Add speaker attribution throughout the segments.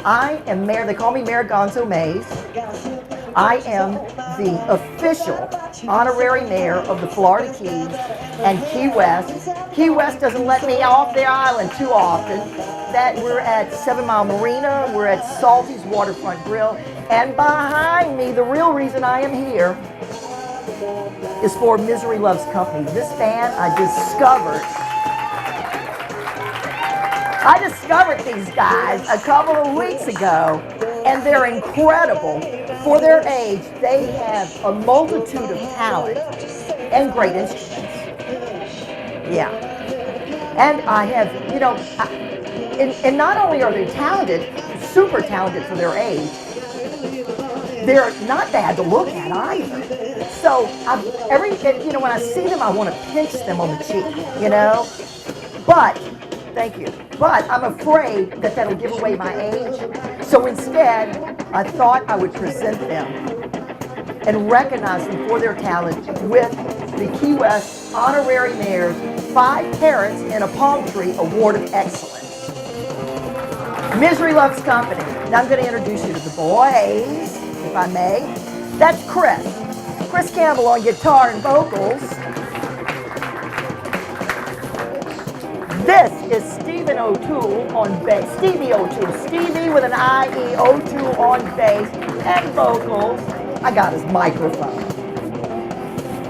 Speaker 1: I am Mayor, they call me Mayor Gonzo Mays. I am the official honorary mayor of the Florida Keys and Key West. Key West doesn't let me off their island too often. That we're at 7 Mile Marina, we're at Salty's Waterfront Grill, and behind me, the real reason I am here is for Misery Loves Company. This band I discovered these guys a couple of weeks ago, and they're incredible. For their age, they have a multitude of talent and great instruments. Yeah. And I have, you know, and not only are they talented, super talented for their age, they're not bad to look at either. So when I see them, I want to pinch them on the cheek, you know. But thank you. But I'm afraid that that'll give away my age. So instead, I thought I would present them and recognize them for their talent with the Key West Honorary Mayor's 5 Parrots in a Palm Tree Award of Excellence. Misery Loves Company. Now I'm going to introduce you to the boys, if I may. That's Chris Campbell on guitar and vocals. This is Stephen O'Toole on bass. Stevie O'Toole. Stevie with an I-E, O'Toole on bass and vocals. I got his microphone.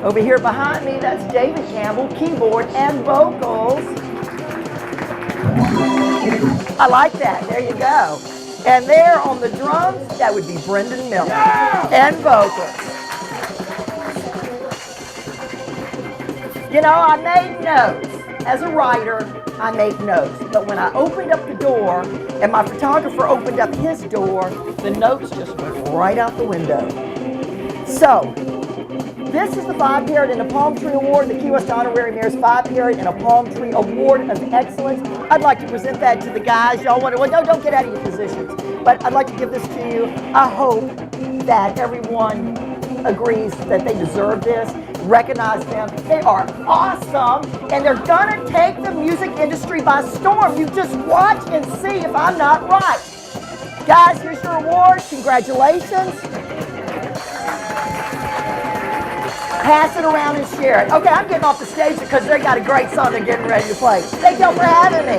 Speaker 1: Over here behind me, that's David Campbell, keyboard and vocals. I like that. There you go. And there on the drums, that would be Brendan Miller. And vocals. You know, I made notes. As a writer, I make notes. But when I opened up the door, and my photographer opened up his door, the notes just went right out the window. So, this is the 5 Parrot in a Palm Tree Award, the Key West Honorary Mayor's 5 Parrot in a Palm Tree Award of Excellence. I'd like to present that to the guys. Y'all want to, well, no, don't get out of your positions. But I'd like to give this to you. I hope that everyone agrees that they deserve this. Recognize them. They are awesome, and they're gonna take the music industry by storm. You just watch and see if I'm not right. Guys, here's your award. Congratulations. Pass it around and share it. Okay, I'm getting off the stage because they got a great song they're getting ready to play. Thank y'all for having me.